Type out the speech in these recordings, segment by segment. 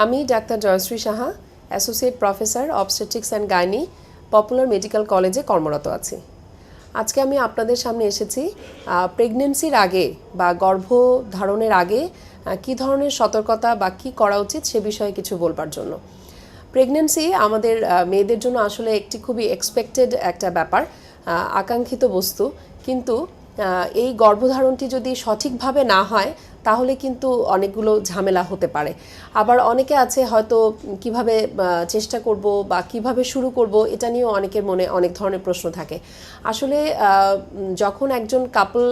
আমি doctor Jayashree Saha, associate professor obstetrics and gynae, popular medical কলেজে কর্মরত আছি। আজকে আমি আপনাদের সামনে এসেছি প্রেগনেন্সির আগে বা গর্ভধারণের আগে কী ধরনের সতর্কতা বা কী করা উচিত সে বিষয়ে কিছু বলবার জন্য। প্রেগনেন্সি আমাদের মেয়েদের জন্য আসলে একটি খুবই এক্সপেক্টেড একটা ব্যাপার, আকাঙ্ক্ষিত বস্তু, কিন্তু এই গর্ভধারণটি যদি সঠিকভাবে না হয় তাহলে কিন্তু অনেকগুলো ঝামেলা হতে পারে। আবার অনেকে আছে হয়তো কিভাবে চেষ্টা করব বা কিভাবে শুরু করব এটা নিয়েও অনেকের মনে অনেক ধরনের প্রশ্ন থাকে। আসলে যখন একজন কাপল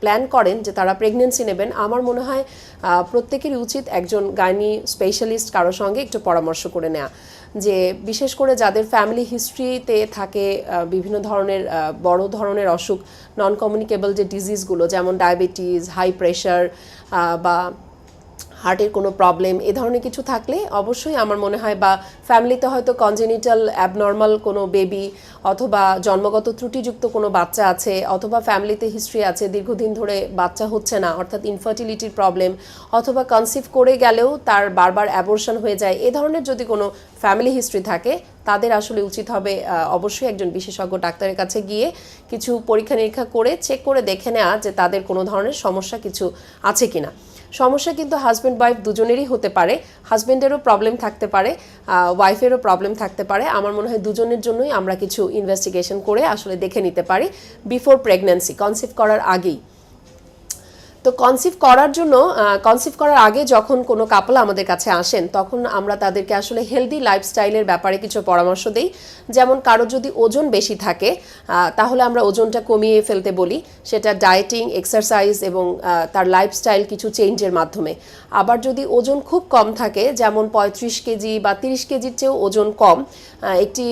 প্ল্যান করেন যে তারা প্রেগনেন্সি নেবেন, আমার মনে হয় প্রত্যেকেরই উচিত একজন গাইনি স্পেশালিস্ট কারোর সঙ্গে একটু পরামর্শ করে নেওয়া, যে বিশেষ করে যাদের ফ্যামিলি হিস্ট্রিতে থাকে বিভিন্ন ধরনের বড় ধরনের অসুখ, নন কমিউনিকেবল যে ডিজিজগুলো, যেমন ডায়াবেটিস, হাই প্রেশার বা হার্টের কোনো প্রবলেম, এ ধরনের কিছু থাকলে অবশ্যই আমার মনে হয়, বা ফ্যামিলিতে হয়তো কনজেনিটাল অ্যাবনর্মাল কোনো বেবি অথবা জন্মগত ত্রুটিযুক্ত কোনো বাচ্চা আছে, অথবা ফ্যামিলিতে হিস্ট্রি আছে দীর্ঘদিন ধরে বাচ্চা হচ্ছে না, অর্থাৎ ইনফার্টিলিটির প্রবলেম, অথবা কনসিভ করে গেলেও তার বারবার অ্যাবর্শন হয়ে যায়, এ ধরনের যদি কোনো ফ্যামিলি হিস্ট্রি থাকে তাদের আসলে উচিত হবে অবশ্যই একজন বিশেষজ্ঞ ডাক্তারের কাছে গিয়ে কিছু পরীক্ষা নিরীক্ষা করে চেক করে দেখে নেওয়া যে তাদের কোনো ধরনের সমস্যা কিছু আছে কিনা। সমস্যা কিন্তু হাজব্যান্ড ওয়াইফ দুজনেরই হতে পারে, হাজব্যান্ডেরও প্রবলেম থাকতে পারে, ওয়াইফেরও প্রবলেম থাকতে পারে। আমার মনে হয় দুজনের জন্যই আমরা কিছু ইনভেস্টিগেশন করে আসলে দেখে নিতে পারি বিফোর প্রেগন্যান্সি, কনসিভ করার আগেই। তো কনসিভ করার আগে যখন কোনো কাপল আমাদের কাছে আসেন তখন আমরা তাদেরকে আসলে হেলদি লাইফস্টাইলের ব্যাপারে কিছু পরামর্শ দিই। যেমন কারো যদি ওজন বেশি থাকে তাহলে আমরা ওজনটা কমিয়ে ফেলতে বলি, সেটা ডায়েটিং, এক্সারসাইজ এবং তার লাইফস্টাইল কিছু চেঞ্জের মাধ্যমে। আবার যদি ওজন খুব কম থাকে, যেমন 35 কেজি বা 30 কেজির চেয়েও ওজন কম, একটি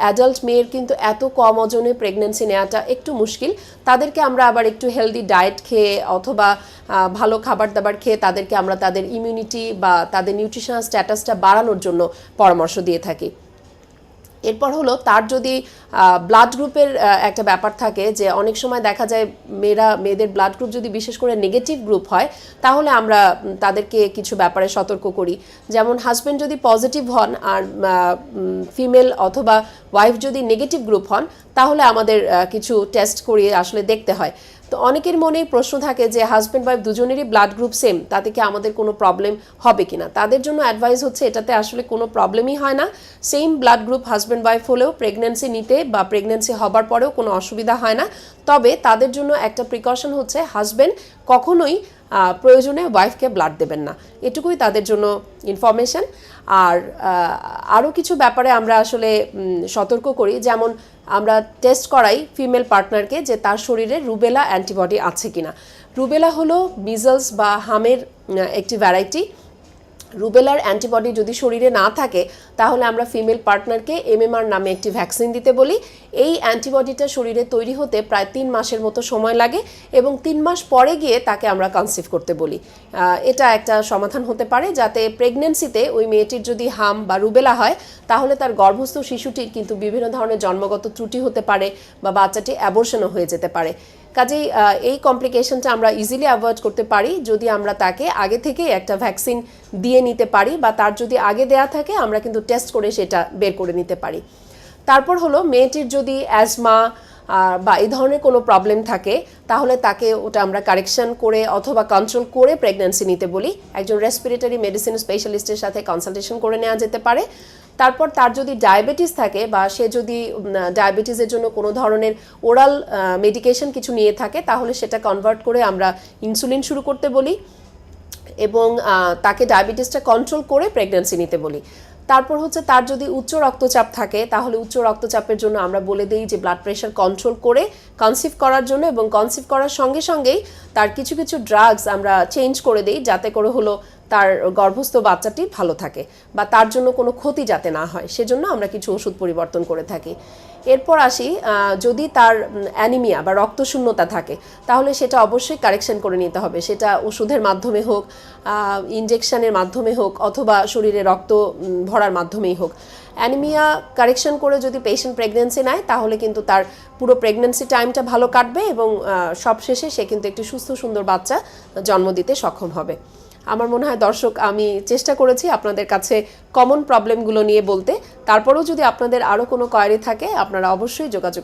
অ্যাডাল্ট মেয়ের কিন্তু এত কম ওজনে প্রেগন্যান্সি নেওয়াটা একটু মুশকিল, তাদেরকে আমরা আবার একটু হেলদি ডায়েট খেয়ে অথবা ভালো খাবার দাবার খেয়ে তাদেরকে আমরা তাদের ইমিউনিটি বা তাদের নিউট্রিশনাল স্ট্যাটাসটা বাড়ানোর জন্য পরামর্শ দিয়ে থাকি। এরপর হলো তার যদি ব্লাড গ্রুপের একটা ব্যাপার থাকে, যে অনেক সময় দেখা যায় মেয়েদের ব্লাড গ্রুপ যদি বিশেষ করে নেগেটিভ গ্রুপ হয় তাহলে আমরা তাদেরকে কিছু ব্যাপারে সতর্ক করি। যেমন হাজব্যান্ড যদি পজিটিভ হন আর ফিমেল অথবা ওয়াইফ যদি নেগেটিভ গ্রুপ হন তাহলে আমাদের কিছু টেস্ট করিয়ে আসলে দেখতে হয়। তো অনেকের মনেই প্রশ্ন থাকে যে হাজব্যান্ড ওয়াইফ দুজনেরই ব্লাড গ্রুপ সেম, তাতে কি আমাদের কোনো প্রবলেম হবে কিনা। তাদের জন্য অ্যাডভাইস হচ্ছে এটাতে আসলে কোনো প্রবলেমই হয় না। Same blood group husband wife হলেও প্রেগন্যান্সি নিতে বা প্রেগন্যান্সি হবার পরেও কোনো অসুবিধা হয় না। তবে তাদের জন্য একটা প্রিকশন হচ্ছে হাজব্যান্ড কখনোই প্রয়োজনে ওয়াইফকে ব্লাড দেবেন না, এটুকুই তাদের জন্য ইনফরমেশন। আর আরও কিছু ব্যাপারে আমরা আসলে সতর্ক করি, যেমন আমরা টেস্ট করাই ফিমেল পার্টনারকে যে তার শরীরে রুবেলা অ্যান্টিবডি আছে কিনা। রুবেলা হলো মিজলস বা হামের একটি ভ্যারাইটি। রুবেলার অ্যান্টিবডি যদি শরীরে না থাকে তাহলে আমরা ফিমেল পার্টনারকে MMR নামে একটি ভ্যাকসিন দিতে বলি। এই অ্যান্টিবডিটা শরীরে তৈরি হতে প্রায় 3 মাসের মতো সময় লাগে এবং 3 মাস পরে গিয়ে তাকে আমরা কনসিভ করতে বলি। এটা একটা সমাধান হতে পারে, যাতে প্রেগন্যান্সিতে ওই মেয়েটির যদি হাম বা রুবেলা হয় তাহলে তার গর্ভস্থ শিশুটির কিন্তু বিভিন্ন ধরনের জন্মগত ত্রুটি হতে পারে বা বাচ্চাটি অ্যাবর্শনও হয়ে যেতে পারে। কাজেই এই কমপ্লিকেশনটা আমরা ইজিলি অ্যাভয়েড করতে পারি যদি আমরা তাকে আগে থেকে একটা ভ্যাকসিন দিয়ে নিতে পারি, বা তার যদি আগে দেয়া থাকে আমরা কিন্তু টেস্ট করে সেটা বের করে নিতে পারি। তারপর হলো মেয়েটির যদি অ্যাজমা বা এই ধরনের কোনো প্রবলেম থাকে তাহলে তাকে ওটা আমরা কারেকশন করে অথবা কন্ট্রোল করে প্রেগন্যান্সি নিতে বলি। একজন রেসপিরেটরি মেডিসিন স্পেশালিস্টের সাথে কনসালটেশন করে নেওয়া যেতে পারে। তারপর তার যদি ডায়াবেটিস থাকে বা সে যদি ডায়াবেটিসের জন্য কোনো ধরনের ওরাল মেডিকেশন কিছু নিয়ে থাকে তাহলে সেটা কনভার্ট করে আমরা ইনসুলিন শুরু করতে বলি এবং তাকে ডায়াবেটিসটা কন্ট্রোল করে প্রেগন্যান্সি নিতে বলি। তারপর হচ্ছে তার যদি উচ্চ রক্তচাপ থাকে তাহলে উচ্চ রক্তচাপের জন্য আমরা বলে দিই যে ব্লাড প্রেশার কন্ট্রোল করে কনসিভ করার জন্য, এবং কনসিভ করার সঙ্গে সঙ্গেই তার কিছু কিছু ড্রাগস আমরা চেঞ্জ করে দিই যাতে করে হলো তার গর্ভস্থ বাচ্চাটি ভালো থাকে বা তার জন্য কোনো ক্ষতি যাতে না হয়, সেজন্য আমরা কিছু ওষুধ পরিবর্তন করে থাকি। এরপর আসি, যদি তার অ্যানিমিয়া বা রক্তশূন্যতা থাকে তাহলে সেটা অবশ্যই কারেকশন করে নিতে হবে, সেটা ওষুধের মাধ্যমে হোক, ইনজেকশনের মাধ্যমে হোক, অথবা শরীরে রক্ত ভরার মাধ্যমেই হোক। অ্যানিমিয়া কারেকশন করে যদি পেশেন্ট প্রেগন্যান্সি নেয় তাহলে কিন্তু তার পুরো প্রেগন্যান্সি টাইমটা ভালো কাটবে এবং সবশেষে সে কিন্তু একটি সুস্থ সুন্দর বাচ্চা জন্ম দিতে সক্ষম হবে। আমার মনে হয় দর্শক আমি চেষ্টা করেছি আপনাদের কাছে কমন প্রবলেমগুলো নিয়ে বলতে। তারপরেও যদি আপনাদের আরও কোনো কোয়েরি থাকে আপনারা অবশ্যই যোগাযোগ